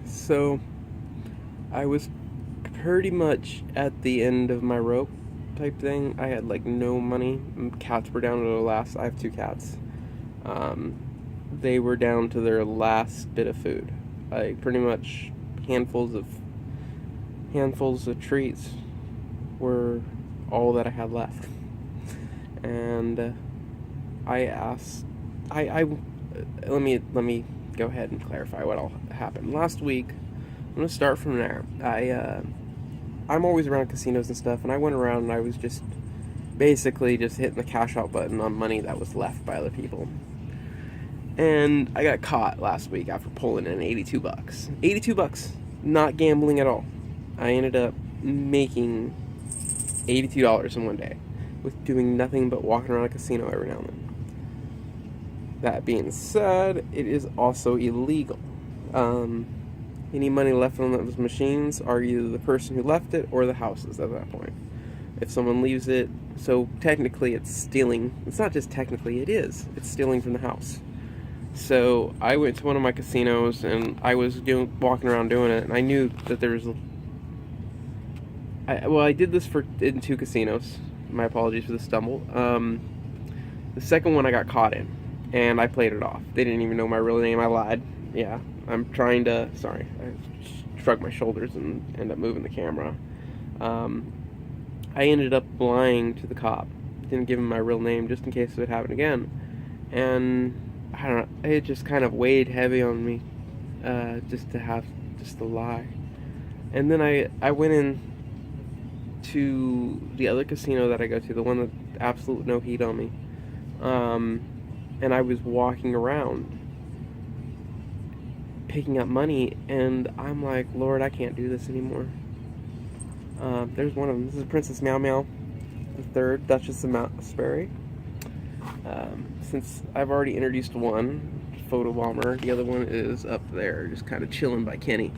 So I was pretty much at the end of my rope type thing. I had like no money. Cats were down to their last. I have two cats. Um, they were down to their last bit of food. Like pretty much handfuls of handfuls of treats were all that I had left. And I asked, I let me go ahead and clarify what all happened last week. I'm gonna start from there. I'm always around casinos and stuff, and I went around and I was just basically just hitting the cash out button on money that was left by other people. And I got caught last week after pulling in 82 bucks. 82 bucks, not gambling at all. I ended up making $82 in one day with doing nothing but walking around a casino every now and then. That being said, it is also illegal. Any money left on those machines are either the person who left it or the houses at that point. If someone leaves it, so technically it's stealing. It's not just technically, it is. It's stealing from the house. So I went to one of my casinos and I was walking around doing it, and I knew that there was. I did this in two casinos. My apologies for the stumble. The second one I got caught in, and I played it off. They didn't even know my real name. I lied. Yeah, I'm trying to. Sorry, I shrugged my shoulders and ended up moving the camera. I ended up lying to the cop. Didn't give him my real name just in case it would happen again. And I don't know. It just kind of weighed heavy on me, just to lie. And then I went in to the other casino that I go to, the one that absolute no heat on me. And I was walking around picking up money, and I'm like, Lord, I can't do this anymore. There's one of them. This is Princess Meow Meow, the third, Duchess of Mount Sperry. Since I've already introduced one, Photo Bomber, the other one is up there, just kind of chilling by Kenny.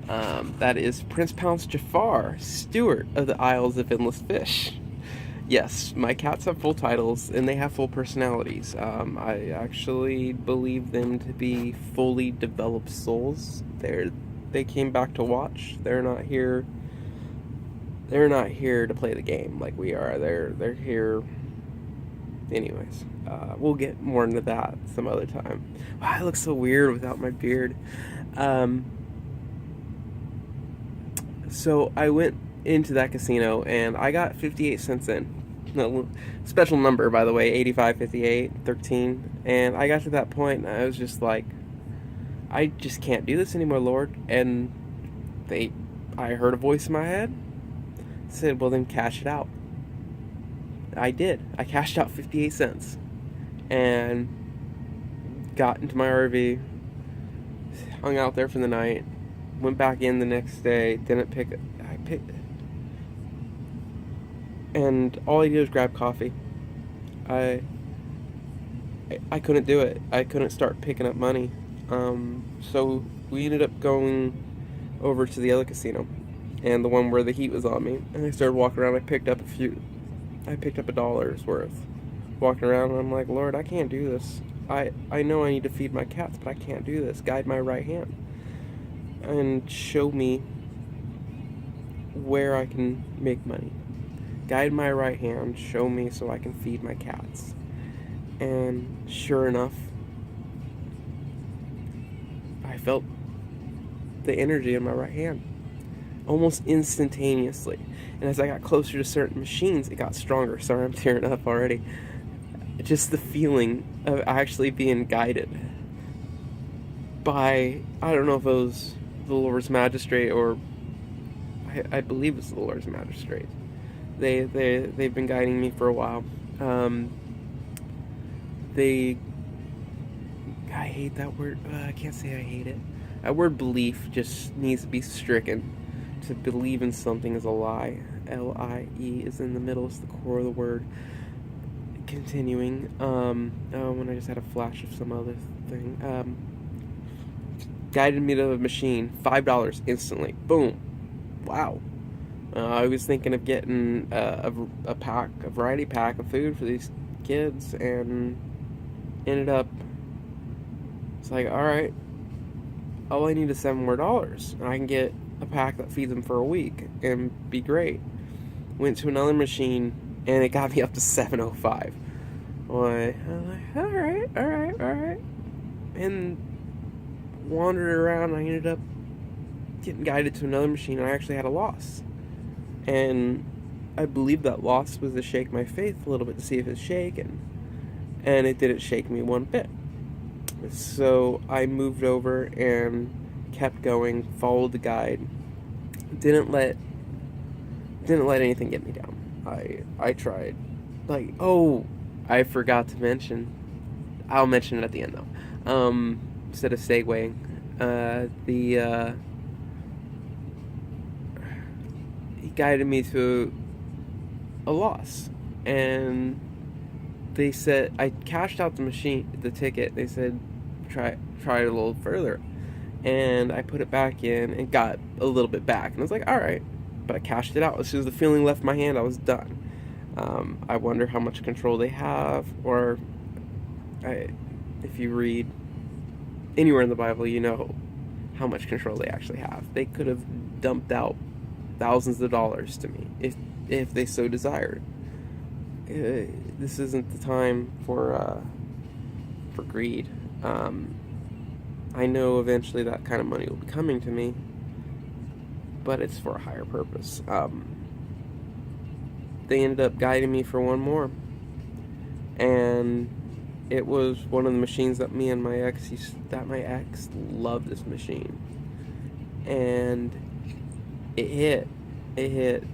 That is Prince Pounce Jafar, Steward of the Isles of Endless Fish. Yes, my cats have full titles and they have full personalities. I actually believe them to be fully developed souls. They came back to watch. They're not here. They're not here to play the game like we are. They're here. Anyways, we'll get more into that some other time. Wow, I look so weird without my beard. So I went into that casino and I got 58 cents in. No, special number, by the way, 85, 58, 13. And I got to that point and I was just like, I just can't do this anymore, Lord. And I heard a voice in my head. Said, well, then cash it out. I did. I cashed out 58 cents and got into my RV, hung out there for the night, went back in the next day, didn't pick it. I picked it. And all I did was grab coffee. I couldn't do it. I couldn't start picking up money. So we ended up going over to the other casino, and the one where the heat was on me. And I started walking around. I picked up $1 worth. Walking around, and I'm like, Lord, I can't do this. I know I need to feed my cats, but I can't do this. Guide my right hand and show me where I can make money. Guide my right hand, show me so I can feed my cats. And sure enough, I felt the energy in my right hand almost instantaneously. And as I got closer to certain machines, it got stronger. Sorry, I'm tearing up already. Just the feeling of actually being guided by, I don't know if it was the Lord's Magistrate or I believe it's the Lord's Magistrate. They've been guiding me for a while. I hate that word. I can't say I hate it. That word belief just needs to be stricken. To believe in something is a lie. L-I-E is in the middle. It's the core of the word. Continuing. When I just had a flash of some other thing. Guided me to a machine. $5 instantly. Boom. Wow. I was thinking of getting a variety pack of food for these kids, and ended up, it's like, all right, all I need is $7 more, and I can get a pack that feeds them for a week and be great. Went to another machine, and it got me up to 705. Boy, I'm like, all right. And wandered around, I ended up getting guided to another machine, and I actually had a loss. And I believe that loss was to shake my faith a little bit to see if it's shaking. And it didn't shake me one bit. So I moved over and kept going, followed the guide. Didn't let anything get me down. I tried. Like, oh, I forgot to mention. I'll mention it at the end though. Instead of segueing, he guided me to a loss, and they said I cashed out the ticket. They said try it a little further, and I put it back in and got a little bit back, and I was like, all right, but I cashed it out. As soon as the feeling left my hand, I was done. I wonder how much control they have, or if you read anywhere in the Bible, you know how much control they actually have. They could have dumped out thousands of dollars to me if they so desired. This isn't the time for greed. I know eventually that kind of money will be coming to me, but it's for a higher purpose. They ended up guiding me for one more, and it was one of the machines that my ex loved. This machine, and it hit. It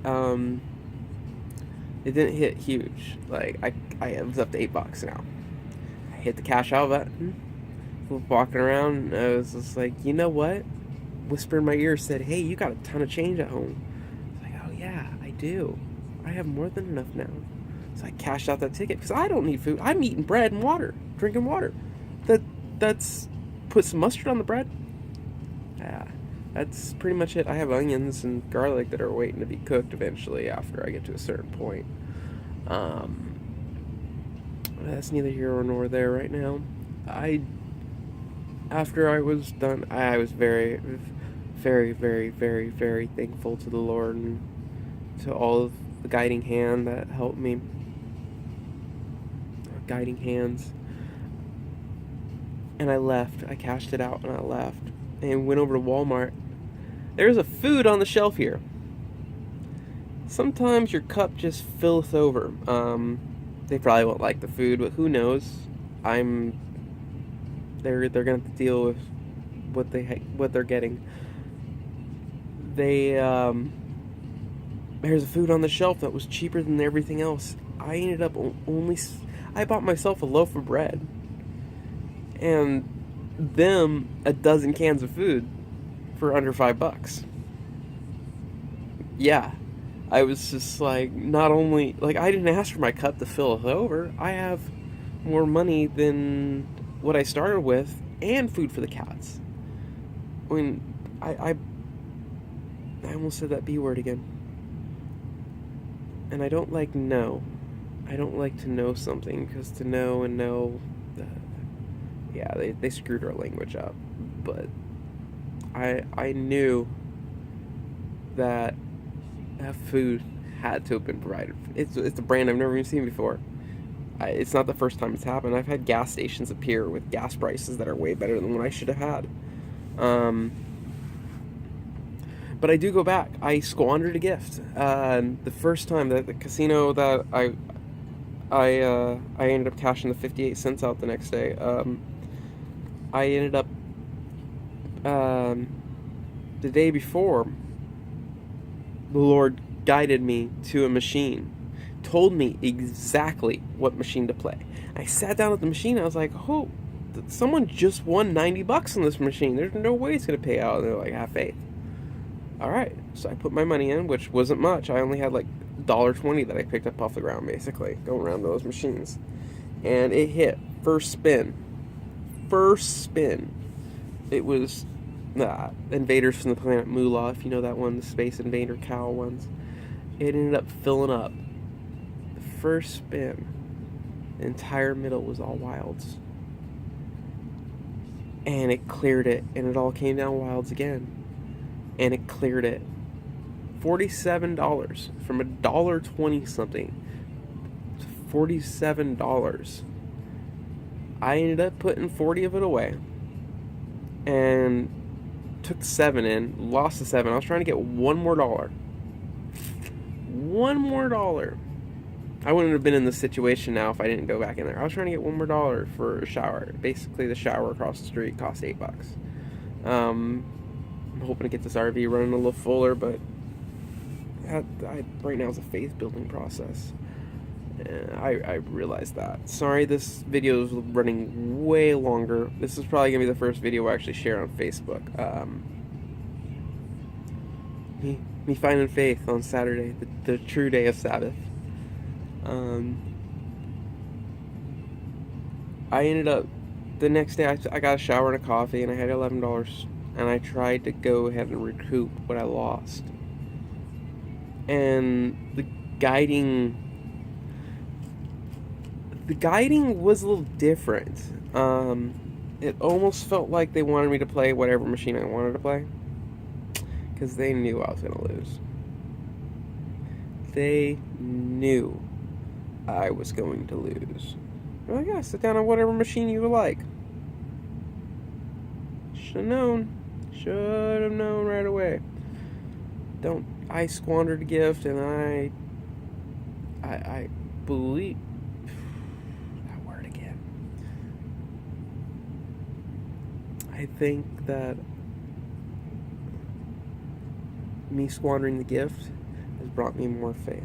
didn't hit huge. Like I was up to $8 now. I hit the cash out button. Walking around, I was just like, you know what? Whisper in my ear said, "Hey, you got a ton of change at home." I was like, oh yeah, I do. I have more than enough now. So I cashed out that ticket because I don't need food. I'm eating bread and water, drinking water. That's put some mustard on the bread. Yeah, that's pretty much it. I have onions and garlic that are waiting to be cooked eventually after I get to a certain point. That's neither here nor there right now. After I was done, I was very, very, very, very, very thankful to the Lord and to all of the guiding hand that helped me. Guiding hands. And I left. I cashed it out and I left. And went over to Walmart. There's a food on the shelf here. Sometimes your cup just filleth over. They probably won't like the food, but who knows? They're gonna have to deal with what they're getting. There's a food on the shelf that was cheaper than everything else. I ended up I bought myself a loaf of bread and them a dozen cans of food for under $5. Yeah, I was just like, not only like I didn't ask for my cup to fill over. I have more money than what I started with, and food for the cats. When I almost said that B word again. And I don't like no. I don't like to know something, because to know and know, yeah, they screwed our language up. But I knew that food had to have been provided. It's a brand I've never even seen before. It's not the first time it's happened. I've had gas stations appear with gas prices that are way better than what I should have had. But I do go back. I squandered a gift. The first time that the casino that I ended up cashing the 58 cents out the next day. I ended up the day before, the Lord guided me to a machine, told me exactly what machine to play. I sat down at the machine, and I was like, oh, someone just won $90 on this machine. There's no way it's going to pay out. And they're like, have faith. All right. So I put my money in, which wasn't much. I only had like $1.20 that I picked up off the ground, basically, going around those machines. And it hit. First spin. It was Invaders from the Planet Moolah, if you know that one, the Space Invader cow ones. It ended up filling up. The first spin, the entire middle was all wilds. and it cleared it, and it all came down wilds again, and it cleared it. $47 from $1.20 something to $47. I ended up putting 40 of it away and took 7 in, lost the 7. I was trying to get one more dollar. One more dollar. I wouldn't have been in this situation now if I didn't go back in there. I was trying to get one more dollar for a shower. Basically, the shower across the street cost $8. I'm hoping to get this RV running a little fuller, but right now it's a faith building process. I realized that. Sorry, this video is running way longer. This is probably gonna be the first video I actually share on Facebook. Me finding faith on Saturday, the true day of Sabbath. I ended up the next day. I got a shower and a coffee, and I had $11, and I tried to go ahead and recoup what I lost. And the guiding was a little different. It almost felt like they wanted me to play whatever machine I wanted to play, because they knew I was gonna lose. They knew I was going to lose. They're like, yeah, sit down on whatever machine you would like. Should have known. Should have known right away. I squandered a gift, and I believe that word again. I think that me squandering the gift has brought me more faith,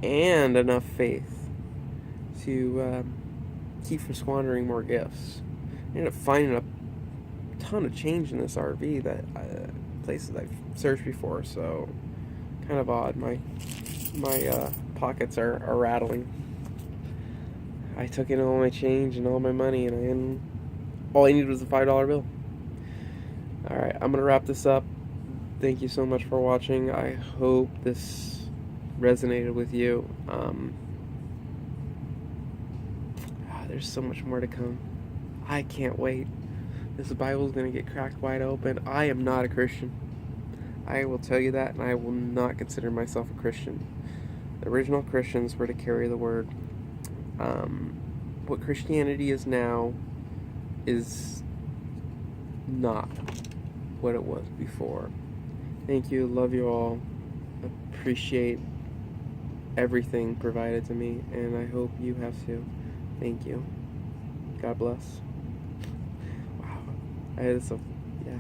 and enough faith to keep from squandering more gifts. I ended up finding a ton of change in this RV that places I've searched before, so kind of odd. My pockets are rattling. I took in all my change and all my money, and all I needed was a $5 bill. Alright, I'm gonna wrap this up. Thank you so much for watching. I hope this resonated with you. There's so much more to come. I can't wait. This Bible's gonna get cracked wide open. I am not a Christian. I will tell you that, and I will not consider myself a Christian. The original Christians were to carry the word. What Christianity is now is not what it was before. Thank you. Love you all. Appreciate everything provided to me, and I hope you have too. Thank you. God bless. Wow. Yeah.